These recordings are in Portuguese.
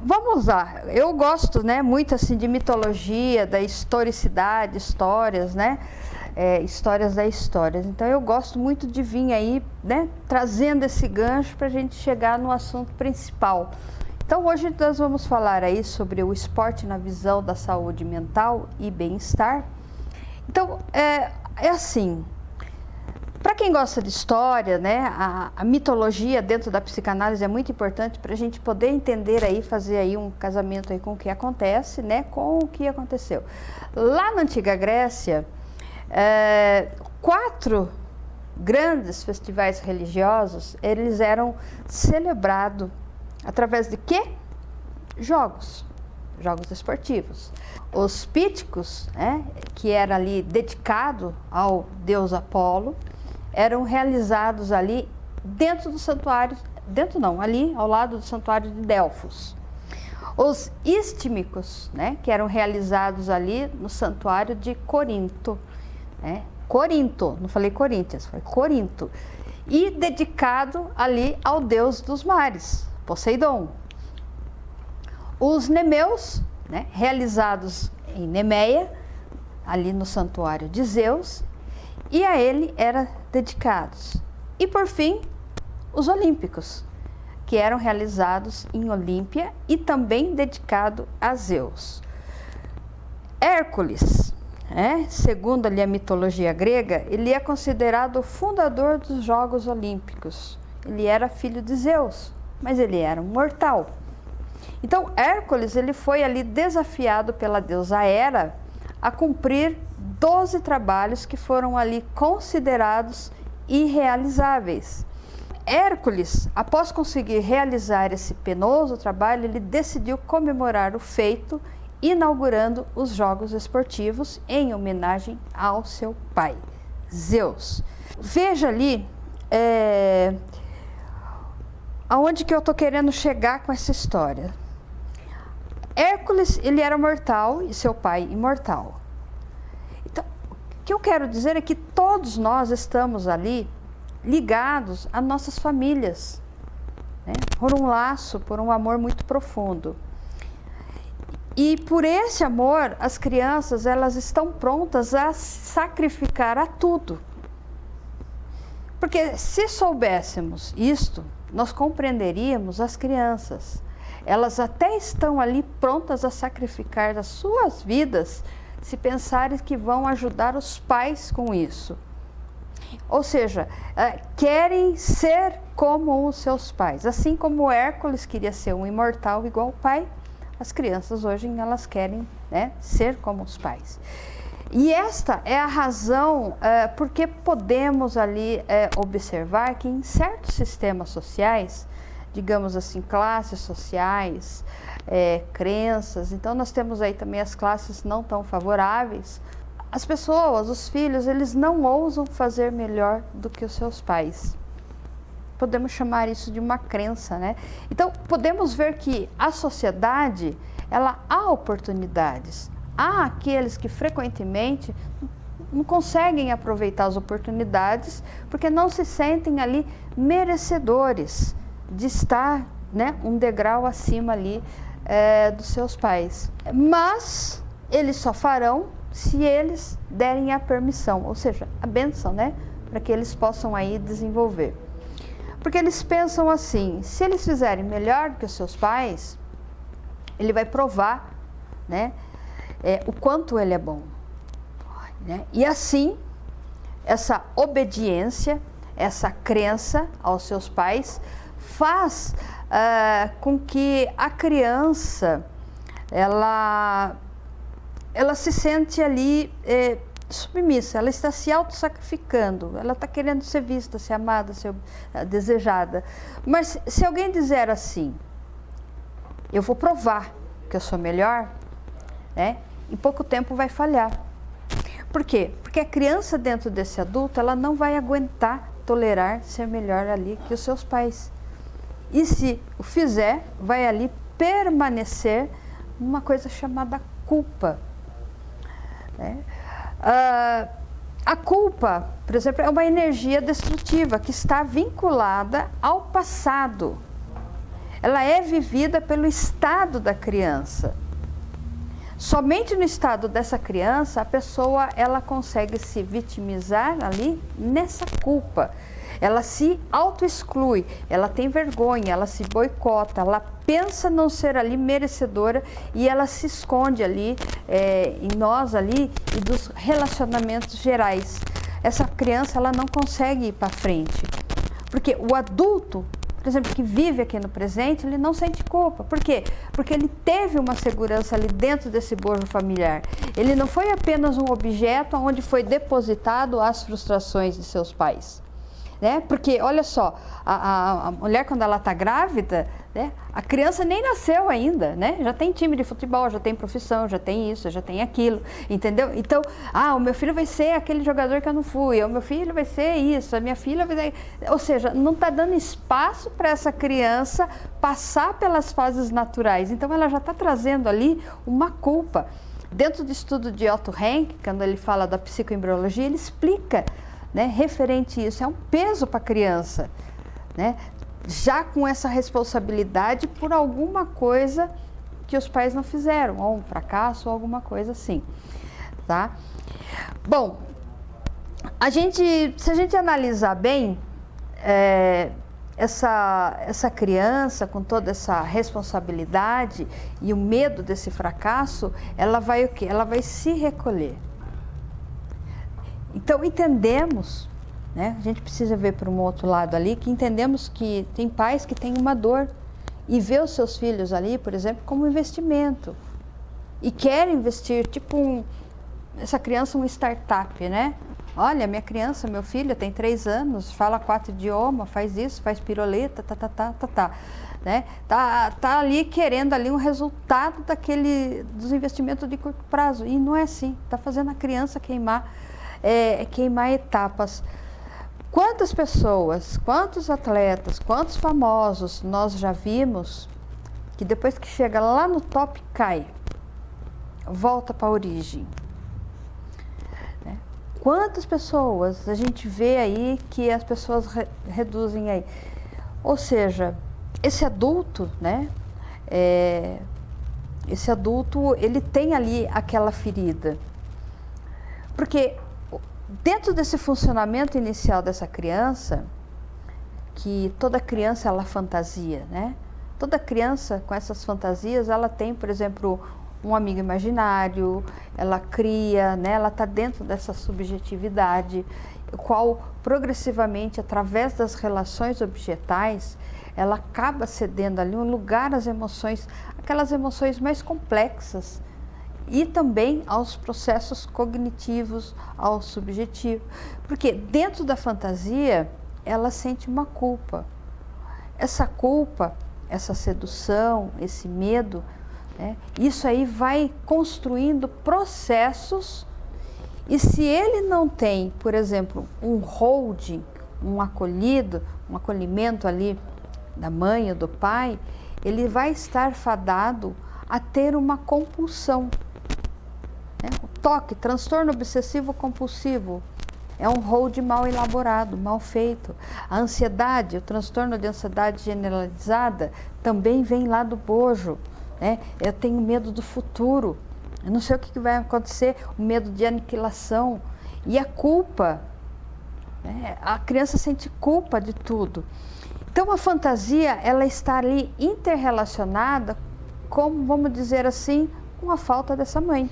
Vamos lá, eu gosto, né, muito assim de mitologia, da historicidade, histórias, né, histórias da história. Então eu gosto muito de vir aí, né, trazendo esse gancho para a gente chegar no assunto principal. Então hoje nós vamos falar aí sobre o esporte na visão da saúde mental e bem-estar. Então é assim, para quem gosta de história, né, a mitologia dentro da psicanálise é muito importante para a gente poder entender aí, fazer aí um casamento aí com o que acontece, né, com o que aconteceu. Lá na Antiga Grécia, 4 grandes festivais religiosos, eles eram celebrados através de quê? Jogos esportivos. Os píticos, né, que era ali dedicado ao deus Apolo, eram realizados ali dentro do santuário, ali ao lado do santuário de Delfos. Os istmicos, né, que eram realizados ali no santuário de Corinto, né? Corinto, não falei Coríntios, foi Corinto, e dedicado ali ao deus dos mares, Poseidon. Os nemeus, né, realizados em Nemeia, ali no santuário de Zeus, e a ele eram dedicados. E por fim, os olímpicos, que eram realizados em Olímpia e também dedicado a Zeus. Hércules, segundo ali a mitologia grega, ele é considerado o fundador dos Jogos Olímpicos. Ele era filho de Zeus, mas ele era um mortal. Então Hércules, ele foi ali desafiado pela deusa Hera a cumprir 12 trabalhos que foram ali considerados irrealizáveis. Hércules, após conseguir realizar esse penoso trabalho, ele decidiu comemorar o feito, inaugurando os Jogos Esportivos em homenagem ao seu pai, Zeus. Veja ali aonde que eu estou querendo chegar com essa história. Hércules, ele era mortal e seu pai imortal. Então, o que eu quero dizer é que todos nós estamos ali ligados a nossas famílias, né? Por um laço, por um amor muito profundo. E por esse amor, as crianças, elas estão prontas a sacrificar a tudo. Porque se soubéssemos isto, nós compreenderíamos as crianças. Elas até estão ali prontas a sacrificar as suas vidas se pensarem que vão ajudar os pais com isso. Ou seja, querem ser como os seus pais. Assim como Hércules queria ser um imortal igual ao pai, as crianças hoje elas querem, né, ser como os pais. E esta é a razão porque podemos ali observar que em certos sistemas sociais, digamos assim, classes sociais, crenças, então nós temos aí também as classes não tão favoráveis, as pessoas, os filhos, eles não ousam fazer melhor do que os seus pais. Podemos chamar isso de uma crença, né? Então, podemos ver que a sociedade, ela há oportunidades. Há aqueles que frequentemente não conseguem aproveitar as oportunidades porque não se sentem ali merecedores de estar, né, um degrau acima ali dos seus pais. Mas eles só farão se eles derem a permissão, ou seja, a bênção, né, para que eles possam aí desenvolver. Porque eles pensam assim, se eles fizerem melhor que os seus pais, ele vai provar, né, o quanto ele é bom, né? E assim, essa obediência, essa crença aos seus pais faz com que a criança ela se sente ali submissa, ela está se auto-sacrificando, ela está querendo ser vista, ser amada, ser desejada. Mas se alguém dizer assim, eu vou provar que eu sou melhor, né, em pouco tempo vai falhar. Por quê? Porque a criança dentro desse adulto, ela não vai aguentar tolerar ser melhor ali que os seus pais. E se o fizer, vai ali permanecer uma coisa chamada culpa, né? A culpa, por exemplo, é uma energia destrutiva que está vinculada ao passado. ela é vivida pelo estado da criança. Somente no estado dessa criança, a pessoa ela consegue se vitimizar ali nessa culpa. Ela se auto-exclui, ela tem vergonha, ela se boicota, ela pensa não ser ali merecedora e ela se esconde ali em nós ali e dos relacionamentos gerais. Essa criança ela não consegue ir para frente, porque o adulto, por exemplo, que vive aqui no presente, ele não sente culpa. Por quê? Porque ele teve uma segurança ali dentro desse bojo familiar. Ele não foi apenas um objeto onde foi depositado as frustrações de seus pais. Né? Porque, olha só, a mulher quando ela está grávida, né? A criança nem nasceu ainda, né? Já tem time de futebol, já tem profissão, já tem isso, já tem aquilo, entendeu? Então, o meu filho vai ser aquele jogador que eu não fui, o meu filho vai ser isso, a minha filha vai ser... Ou seja, não está dando espaço para essa criança passar pelas fases naturais. Então, ela já está trazendo ali uma culpa. Dentro do estudo de Otto Rank, quando ele fala da psicoembriologia, ele explica, né, referente a isso, é um peso para a criança, né, já com essa responsabilidade por alguma coisa que os pais não fizeram, ou um fracasso, ou alguma coisa assim, tá? Bom, se a gente analisar bem, essa criança com toda essa responsabilidade e o medo desse fracasso, ela vai o quê? Ela vai se recolher. Então, entendemos, né? A gente precisa ver para um outro lado ali, que entendemos que tem pais que têm uma dor e vê os seus filhos ali, por exemplo, como investimento. E querem investir, tipo essa criança um startup, né? Olha, minha criança, meu filho tem 3 anos, fala 4 idiomas, faz isso, faz piroleta, né? Tá ali querendo ali um resultado dos investimentos de curto prazo. E não é assim, tá fazendo a criança queimar etapas. Quantas pessoas, quantos atletas, quantos famosos nós já vimos que depois que chega lá no top cai, volta para a origem, né? Quantas pessoas a gente vê aí que as pessoas reduzem aí, ou seja, esse adulto, né? Esse adulto ele tem ali aquela ferida, porque dentro desse funcionamento inicial dessa criança, que toda criança ela fantasia, né? Toda criança com essas fantasias, ela tem, por exemplo, um amigo imaginário, ela cria, né? Ela está dentro dessa subjetividade, o qual progressivamente, através das relações objetais, ela acaba cedendo ali um lugar às emoções, aquelas emoções mais complexas, e também aos processos cognitivos, ao subjetivo. Porque dentro da fantasia, ela sente uma culpa. Essa culpa, essa sedução, esse medo, né, isso aí vai construindo processos, e se ele não tem, por exemplo, um holding, um acolhimento ali da mãe ou do pai, ele vai estar fadado a ter uma compulsão. O TOC, transtorno obsessivo compulsivo, é um hold mal elaborado, mal feito. A ansiedade, o transtorno de ansiedade generalizada, também vem lá do bojo, né? Eu tenho medo do futuro, eu não sei o que vai acontecer, o medo de aniquilação e a culpa, né? A criança sente culpa de tudo. Então a fantasia, ela está ali interrelacionada com, vamos dizer assim, com a falta dessa mãe.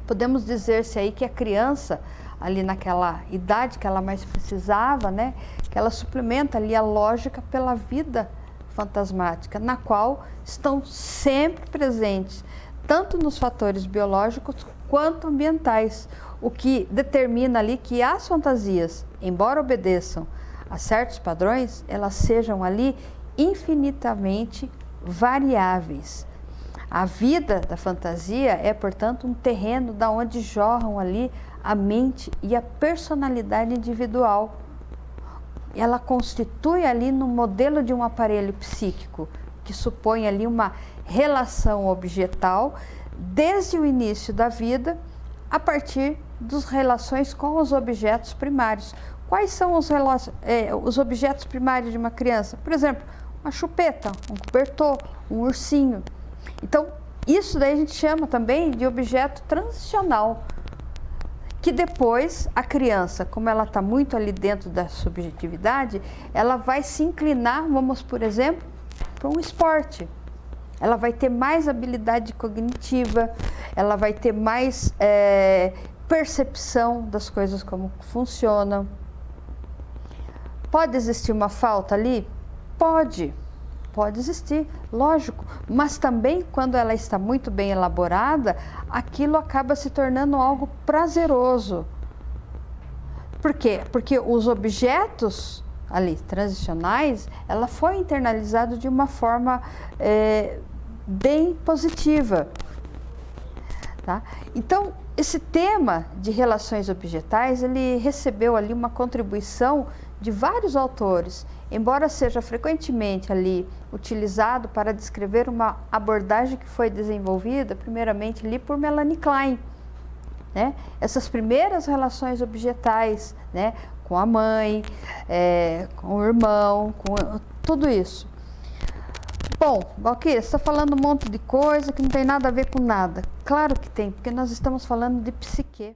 Podemos dizer-se aí que a criança, ali naquela idade que ela mais precisava, né, que ela suplementa ali a lógica pela vida fantasmática, na qual estão sempre presentes, tanto nos fatores biológicos quanto ambientais, o que determina ali que as fantasias, embora obedeçam a certos padrões, elas sejam ali infinitamente variáveis. A vida da fantasia é, portanto, um terreno da onde jorram ali a mente e a personalidade individual. Ela constitui ali no modelo de um aparelho psíquico, que supõe ali uma relação objetal desde o início da vida, a partir das relações com os objetos primários. Quais são os objetos primários de uma criança? Por exemplo, uma chupeta, um cobertor, um ursinho. Então, isso daí a gente chama também de objeto transicional, que depois a criança, como ela está muito ali dentro da subjetividade, ela vai se inclinar, vamos, por exemplo, para um esporte. Ela vai ter mais habilidade cognitiva, ela vai ter mais percepção das coisas como funcionam. Pode existir uma falta ali? Pode existir, lógico, mas também quando ela está muito bem elaborada, aquilo acaba se tornando algo prazeroso. Por quê? Porque os objetos ali transicionais, ela foi internalizada de uma forma bem positiva. Tá? Então, esse tema de relações objetais, ele recebeu ali uma contribuição de vários autores, embora seja frequentemente ali utilizado para descrever uma abordagem que foi desenvolvida primeiramente ali por Melanie Klein, né? Essas primeiras relações objetais, né? Com a mãe, com o irmão, com tudo isso. Bom, Valquíria, você está falando um monte de coisa que não tem nada a ver com nada. Claro que tem, porque nós estamos falando de psique.